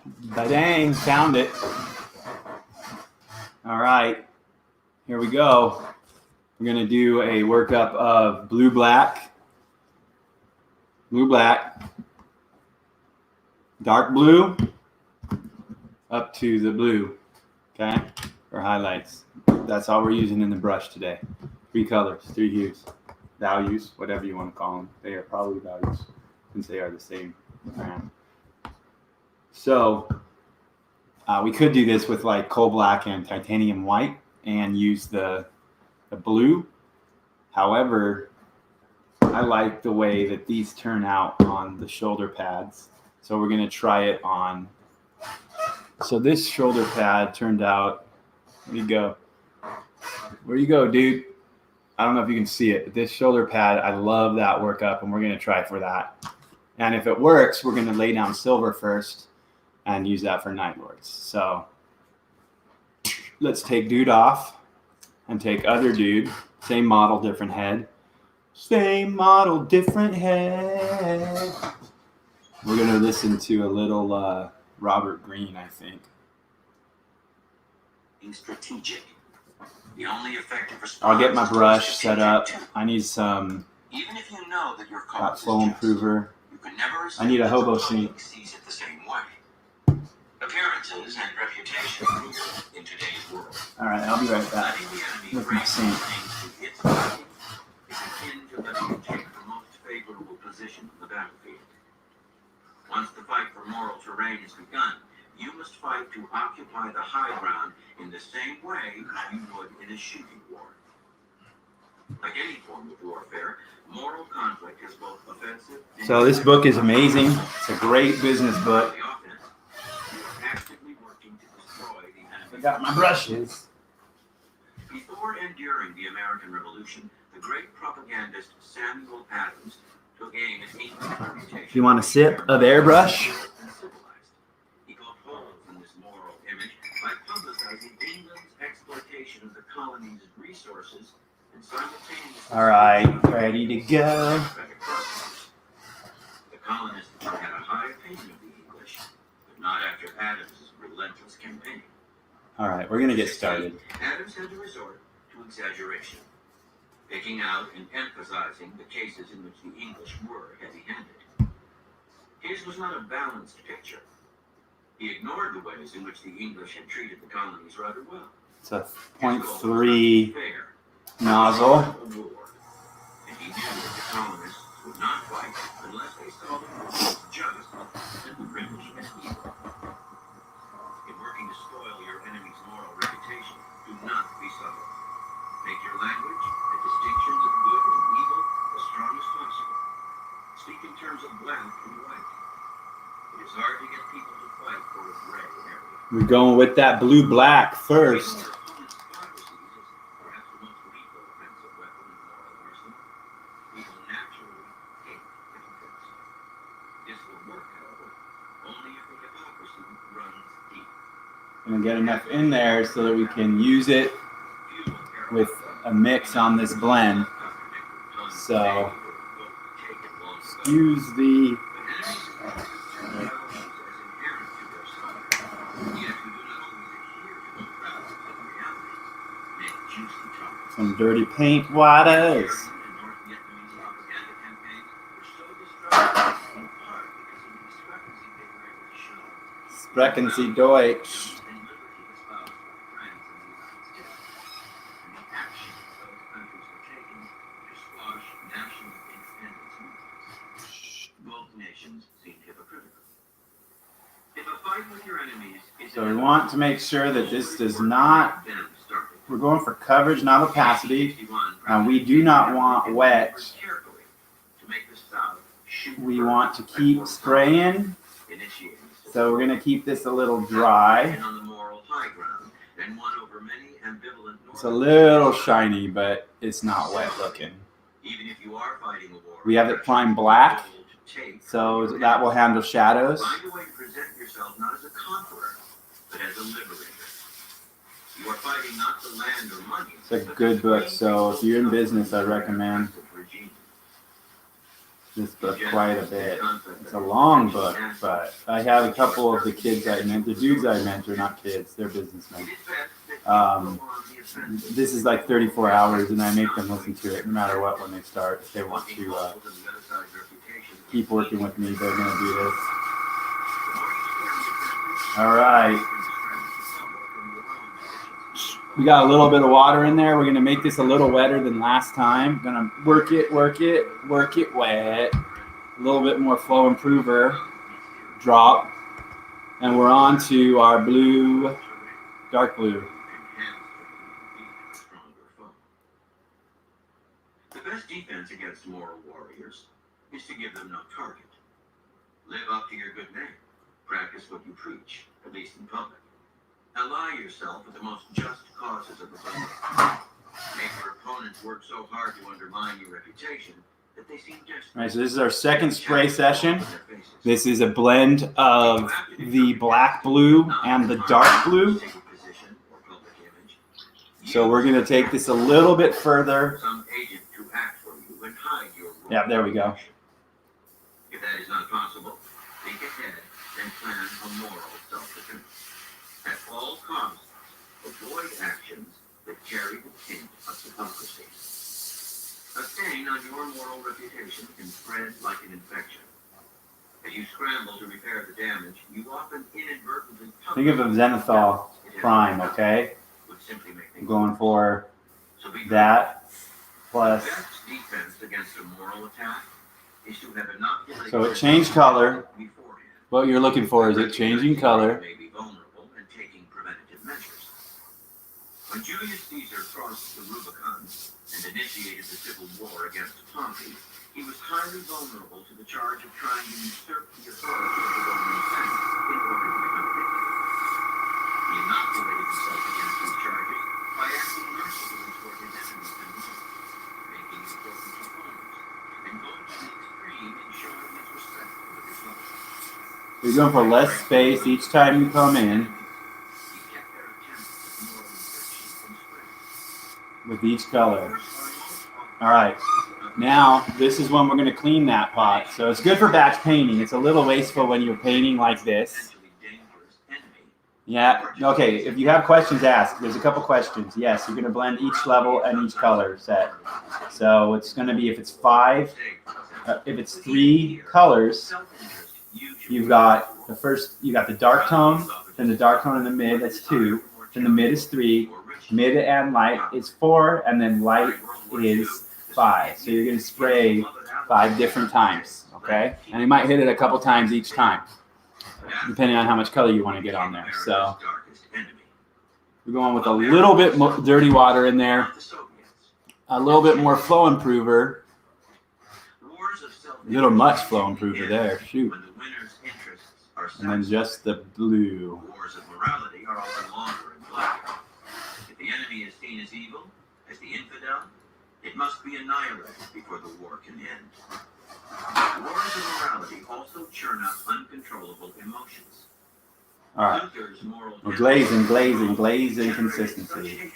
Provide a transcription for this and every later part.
Ba-dang, found it. All right, here we go. We're going to do a workup of blue, black, dark blue, up to the blue, okay, for highlights. That's all we're using in the brush today. 3 colors, 3 hues, values, whatever you want to call them. They are probably values since they are the same brand. So we could do this with like coal black and titanium white and use the blue. However, I like the way that these turn out on the shoulder pads. So we're going to try it on. So this shoulder pad turned out, where you go? Where you go, dude? I don't know if you can see it, but this shoulder pad, I love that workup, and we're going to try for that. And if it works, we're going to lay down silver first and use that for Night Lords. So let's take dude off and take other dude. Same model, different head. Same model, different head. We're going to listen to a little Robert Greene, I think. Being strategic. The only effective response. I'll get my brush set up. I need some even if you know that your flow improver. You can never I need a hobo sink. Sees it the same way. Appearances and reputation in today's world. All right, I'll be right back with my sink. Is akin to letting you take the most favorable position on the battlefield. Once the fight for moral terrain is begun, you must fight to occupy the high ground in the same way you would in a shooting war. Like any form of warfare, moral conflict is both offensive and so this book is amazing. It's a great business book. I got my brushes. Before and during the American Revolution, the great propagandist Samuel Adams took aim at England's reputation. If you want a sip of airbrush? He caught holes in this moral image by publicizing England's exploitation of the colony's resources and simultaneously. All right, ready to go. The colonists had a high opinion of the English, but not after Adams' relentless campaign. All right, we're going to get started. Adams had to resort to exaggeration, picking out and emphasizing the cases in which the English were heavy-handed. His was not a balanced picture. He ignored the ways in which the English had treated the colonies rather well. It's a 0.3 nozzle. And he knew that the colonists would not fight unless they saw the war as just and the British as evil. In working to spoil your enemy's moral reputation, do not be subtle. Make your language, the distinctions of good and evil, as strong as possible. Speak in terms of black and white. It is hard to get people to fight for a gray area. We're going with that blue-black first. Your opponent's hypocrisy is perhaps the most lethal offensive weapon in moral arsenal. People naturally hate hypocrites. This will work, however, only if the hypocrisy runs deep. Gonna get enough in there so that we can use it with a mix on this blend. So, excuse the some dirty paint waters. Sprechen Sie Deutsch. So we want to make sure that this does not, we're going for coverage, not opacity, and we do not want wet. We want to keep spraying, so we're going to keep this a little dry. It's a little shiny, but it's not wet looking. We have it primed black, so that will handle shadows. Not as a conqueror, but as a liberator. You are fighting not for land or money. It's a good book, so if you're in business, I recommend. this book quite a bit. It's a long book, but I have a couple of the kids I mentor, the dudes I mentor, not kids, they're businessmen. This is like 34 hours, and I make them listen to it no matter what when they start. If they want to keep working with me, they're going to do this. All right. We got a little bit of water in there. We're going to make this a little wetter than last time. Going to work it wet. A little bit more flow improver. Drop. And we're on to our blue, dark blue. The best defense against moral warriors is to give them no target. Live up to your good name. Practice what you preach, at least in public. Ally yourself with the most just causes of the public. Make your opponents work so hard to undermine your reputation that they seem desperate. All right, so this is our second spray session. This is a blend of the black blue and the dark blue. So we're going to take this a little bit further. Yeah, there we go. If that is not possible, think ahead and plan a moral self-defense. At all costs, avoid actions that carry the taint of hypocrisy. A stain on your moral reputation can spread like an infection. As you scramble to repair the damage, you often inadvertently think of a Zenithal prime, okay? I'm going for that plus. The best defense against a moral attack is to have inoculated. So it changed color. What you're looking for is it changing color. When Julius Caesar crossed the Rubicon and initiated the civil war against Pompey, he was highly vulnerable to the charge of trying to usurp the authority of the Roman Senate in order to become victor. He inoculated himself against these charges by acting mercifully toward his enemies and rivals, making important opponents, and going to the extreme in showing his respect for the republic. You're going for less space each time you come in. With each color. All right. Now, this is when we're going to clean that pot. So it's good for batch painting. It's a little wasteful when you're painting like this. Yeah. Okay. If you have questions, ask. There's a couple questions. Yes, you're going to blend each level and each color set. So it's going to be, if it's if it's 3 colors, you've got the first, you got the dark tone, then the dark tone in the mid, that's 2. Then the mid is 3. Mid and light is 4, and then light is 5. So you're going to spray 5 different times, okay? And you might hit it a couple times each time, depending on how much color you want to get on there. So we're going with a little bit more dirty water in there, a little bit more flow improver, a little much flow improver there, shoot. And then just the blue. Wars of morality are often longer and blacker. If the enemy is seen as evil, as the infidel, it must be annihilated before the war can end. Wars of morality also churn out uncontrollable emotions. All right. We're glazing consistency.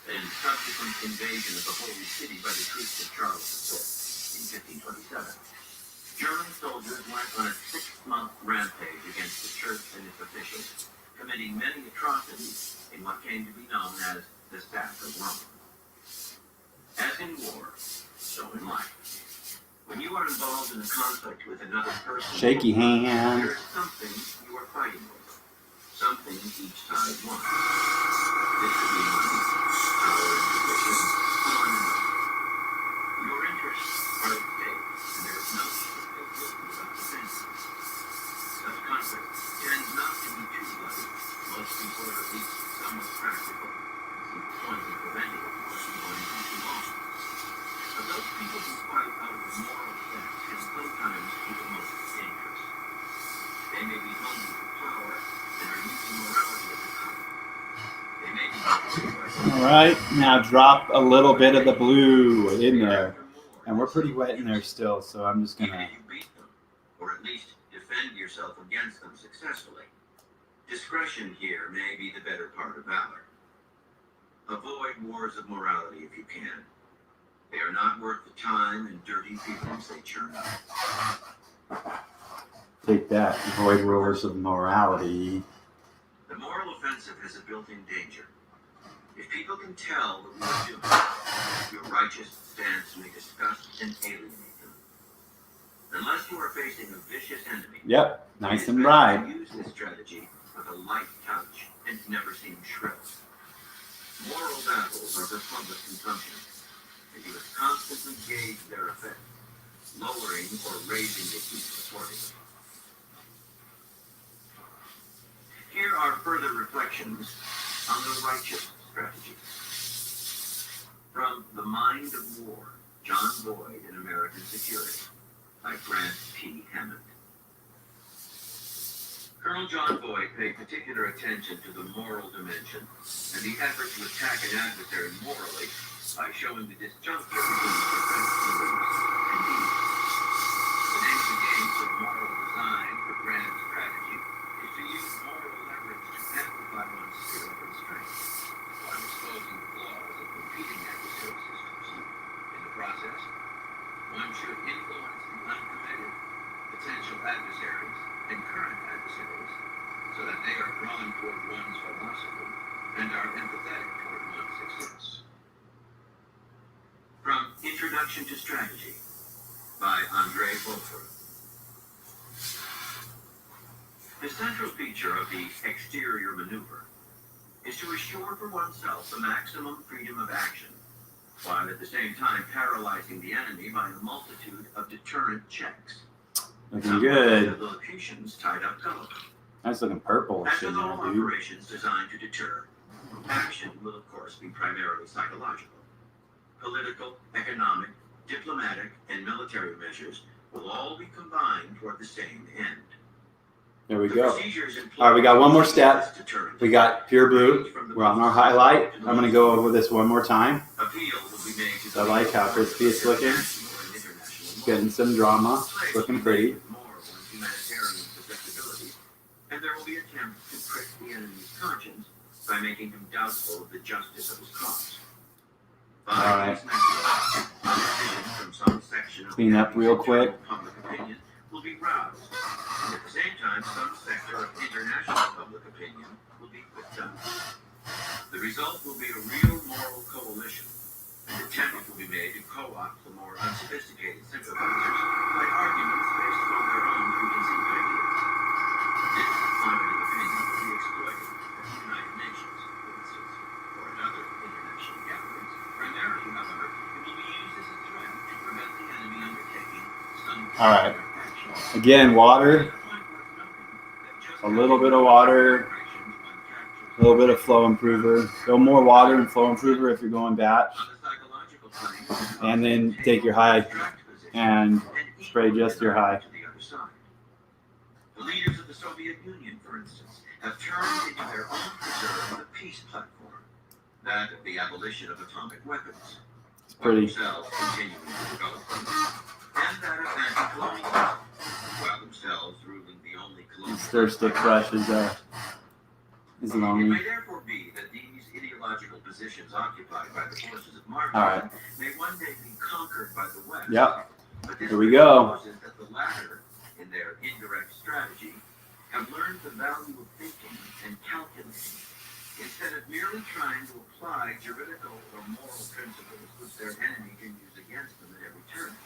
And subsequent invasion of the Holy City by the troops of Charles IV in 1527. German soldiers went on a 6-month rampage against the church and its officials, committing many atrocities in what came to be known as the Sack of Rome. As in war, so in life. When you are involved in a conflict with another person, shaky hand. there is something you are fighting over, something each side wants. This could be money, power, and position, on and on. Your interests are at stake, and there is no such conflict tends not to be too bloody. Most people are at least somewhat practical, with the point of preventing it from going too long. But those people who fight out of a moral sense can sometimes be the most dangerous. They may be hungry for power and are using morality as a cover. They may be all right, now drop a little bit of the blue in there. And we're pretty wet in there still, so I'm just going to... or at least defend yourself against them successfully. Discretion here may be the better part of valor. Avoid wars of morality if you can. They are not worth the time and dirty feelings they churn up. Take that, void rulers of morality. The moral offensive has a built-in danger. If people can tell that we are doing, your righteous stance may disgust and alienate them. Unless you are facing a vicious enemy, Yep, nice it is and better bright. to use this strategy with a light touch and never seem shrill. Moral battles are for public consumption, and you must constantly gauge their effect, lowering or raising the heat accordingly. Here are further reflections on the righteous strategy. From The Mind of War, John Boyd in American Security, by Grant P. Hammond. Colonel John Boyd paid particular attention to the moral dimension and the effort to attack an adversary morally by showing the disjuncture between different beliefs and needs. The name of the game for moral design for grand strategy is to use moral leverage to amplify one's skill and strength while exposing the flaws of competing adversary systems. In the process, one should influence the uncommitted potential adversaries and current adversaries so that they are drawn toward one's philosophy and are empathetic toward one's success. From Introduction to Strategy by Andre Beaufort. The central feature of the exterior maneuver is to assure for oneself the maximum freedom of action, while at the same time paralyzing the enemy by a multitude of deterrent checks. Looking good. The Lilliputians tied up gullible. Nice looking purple As shit with there, all dude. operations designed to deter, action will of course be primarily psychological. Political, economic, diplomatic, and military measures will all be combined toward the same end. There we The go. procedures employed All right, we got one more to step. achieve this deterrent We got pure blue. We're on our highlight. I'm going to go over this one more time. appeal will be made to So I like how crispy it's looking. Getting some drama. It's looking pretty. And there will be attempts to prick the enemy's conscience by making him doubtful of the justice of his cause. Alright. From some section of Clean up real quick. Public opinion will be roused. And at the same time, some sector of international public opinion will be put down. The result will be a real moral coalition. An attempt will be made to co-opt the more unsophisticated sympathizers by arguments based on their own preconceived ideas. This climate of opinion will be exploited at the United Nations, for instance, or at other international gatherings. Primarily, however, it will be used as a threat to prevent the enemy undertaking some All right. action. Again, water. A little bit of water. A little bit of flow improver. Go more water and flow improver if you're going batch. And then take your high and spray just your high. The leaders of the Soviet Union, for instance, have turned into their own preserve the peace platform, that of the abolition of atomic weapons. It's pretty. Themselves continuing to develop them. And that of anti-colonialism, while themselves ruling the only colonial. Stir stick brush is It lonely. may therefore be that these ideological positions occupied by the forces of Marxism All right. may one day be conquered by the West. Yep. But this Here we go. supposes that the latter, in their indirect strategy, have learned the value of thinking and calculating, instead of merely trying to apply juridical or moral principles which their enemy can use against them at every turn.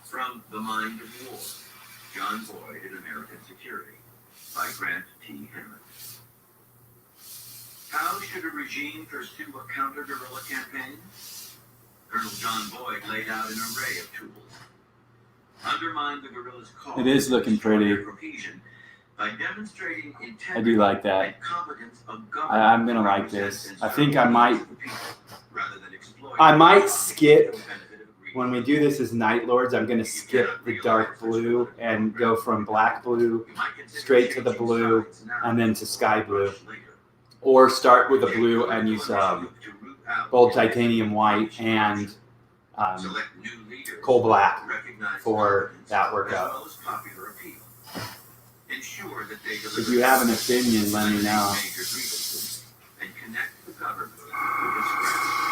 From The Mind of War, John Boyd in American Security, by Grant P. Hammond. How should a regime pursue a counter-guerrilla campaign? Colonel John Boyd laid out an array of tools. Undermine the guerrillas' cause. It is looking pretty. Cohesion by demonstrating integrity I do like that. and competence of I'm gonna like this. I think I might. rather than exploit I might skip the benefit of greed. when we do this as Night Lords. I'm gonna skip the dark blue and go from black blue You might consider straight to the changing blue sides now, and then to sky blue, later. or start with the blue and use bold titanium white and Select new leaders coal black recognized for competence that as workout. well as popular appeal. Ensure that they If you have an opinion, let me know. major grievances and connect the government with its grassroots.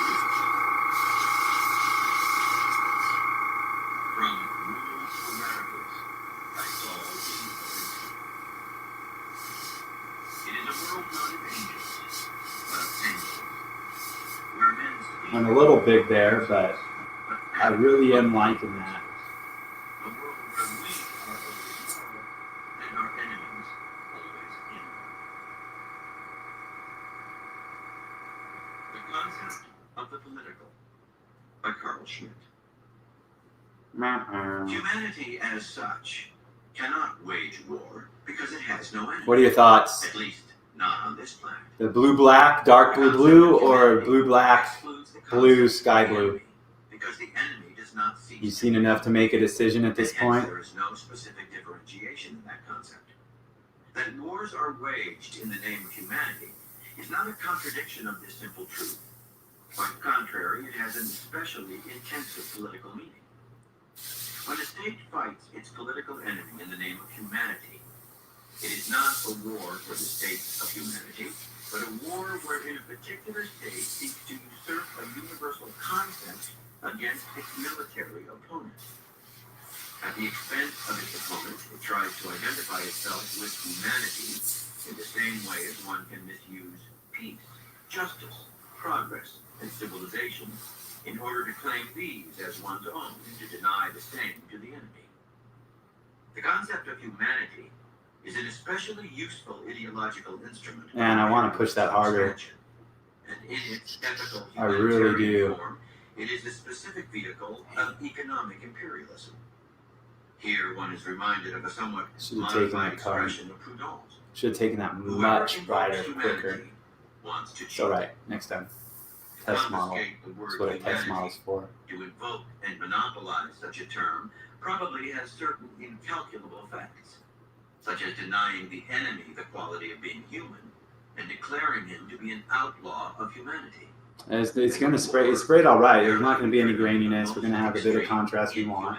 I'm a little big there, but I really am liking that. A world where we are always moral and our enemies always immoral. The Concept of the Political by Carl Schmitt. Humanity as such cannot wage war because it has no enemy. What are your thoughts? At least not on this planet. The blue-black, dark blue-blue, or blue-black, blue, sky blue? Because the enemy does not cease. You've seen enough to make a decision at this point? There is no specific differentiation in that concept. That wars are waged in the name of humanity is not a contradiction of this simple truth. Quite the contrary, it has an especially intensive political meaning. When a state fights its political enemy in the name of humanity, it is not a war for the sake of humanity, but a war wherein a particular state seeks to usurp a universal concept against its military opponent. At the expense of its opponent, it tries to identify itself with humanity in the same way as one can misuse peace, justice, progress, and civilization in order to claim these as one's own and to deny the same to the enemy. The concept of humanity is an especially useful ideological instrument. Man, I want to push that harder. And in its ethical I really do. form, it is the specific vehicle of economic imperialism. Here one is reminded of a somewhat modified expression of Proudhon's. Should have taken that much brighter, quicker. It's alright, next time. Test model. That's what a test model is for. To invoke and monopolize such a term probably has certain incalculable effects, such as denying the enemy the quality of being human and declaring him to be an outlaw of humanity. It's going to spray. It's sprayed all right. There's not going to be any graininess. We're going to have a bit of contrast we want.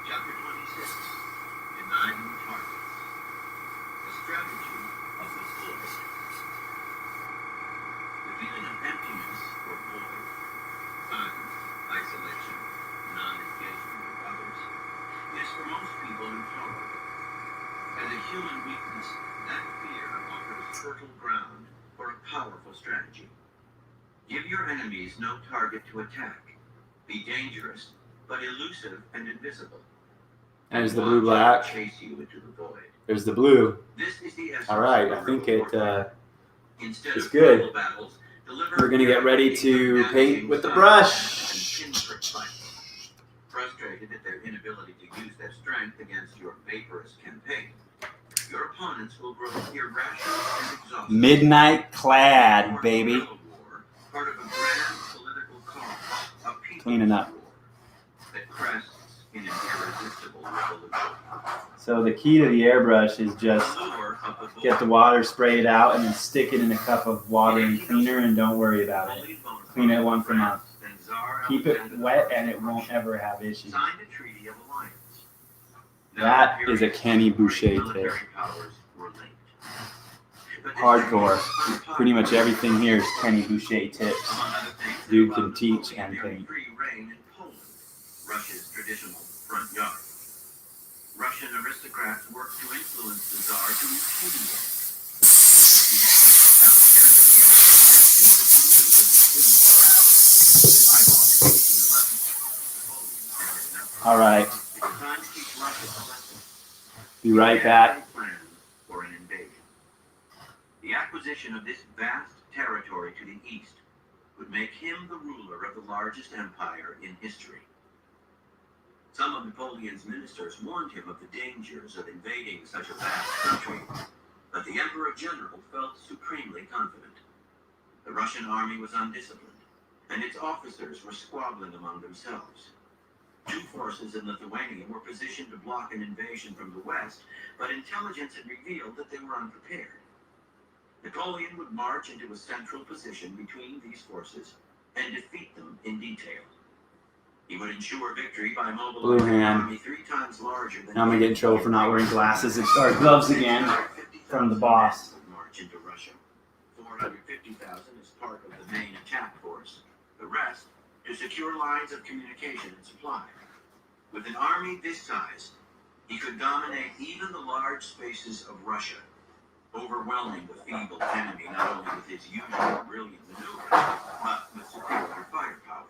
Chapter 26, Denying Targets, the Strategy of the Void. The feeling of emptiness or void, silence, isolation, non-engagement with others, is for most people intolerable. As a human weakness, that fear offers fertile ground for a powerful strategy. Give your enemies no target to attack. Be dangerous, but elusive and invisible. There's the blue black. Chase you into the void. There's the blue. This is the essence. All right, I think it's of good. battles, We're gonna get ready to paint with the brush. Frustrated at their inability to use their strength against your vaporous campaign, your opponents will grow irrational and exhausted. Midnight clad, baby. War, part of a grand political cause, a people's Cleaning up. war that crests in an irresistible revolution. So the key to the airbrush is just get the water, spray it out, and then stick it in a cup of water and cleaner, and don't worry about it. Clean it once a month. Keep it wet, and it won't ever have issues. That is a Kenny Boucher tip. Hardcore. Pretty much everything here is Kenny Boucher tips. Dude can teach and paint. Russia's traditional front yard. Russian aristocrats worked to influence the Tsar to repudiate. Alexander All right. Be right back. For an invasion. The acquisition of this vast territory to the east would make him the ruler of the largest empire in history. Some of Napoleon's ministers warned him of the dangers of invading such a vast country, but the Emperor General felt supremely confident. The Russian army was undisciplined, and its officers were squabbling among themselves. Two forces in Lithuania were positioned to block an invasion from the west, but intelligence had revealed that they were unprepared. Napoleon would march into a central position between these forces and defeat them in detail. He would ensure victory by Blue mobilizing an hand. army 3 times larger than Now I'm gonna get in trouble for not wearing glasses or gloves again from the boss. would march into Russia. 450,000 is part of the main attack force. The rest to secure lines of communication and supply. With an army this size, he could dominate even the large spaces of Russia, overwhelming the feeble enemy not only with his usual brilliant maneuvers, but with superior firepower.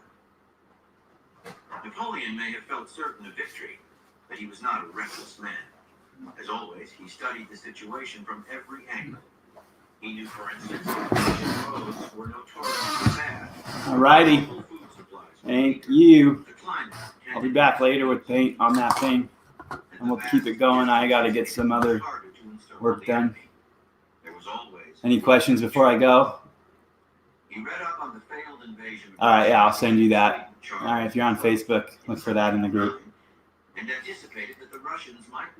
Napoleon may have felt certain of victory, but he was not a reckless man. As always, he studied the situation from every angle. He knew, for instance, that Russian roads were notoriously bad. Alrighty. Local food supplies were Thank weaker. you. The climate I'll be back later with paint on that thing, and we'll keep it going. I gotta get some other work done. There was always Any questions before I go? He read up on the failed invasion. All right, yeah, I'll send you that. All right, if you're on Facebook, look for that in the group. And anticipated that the Russians might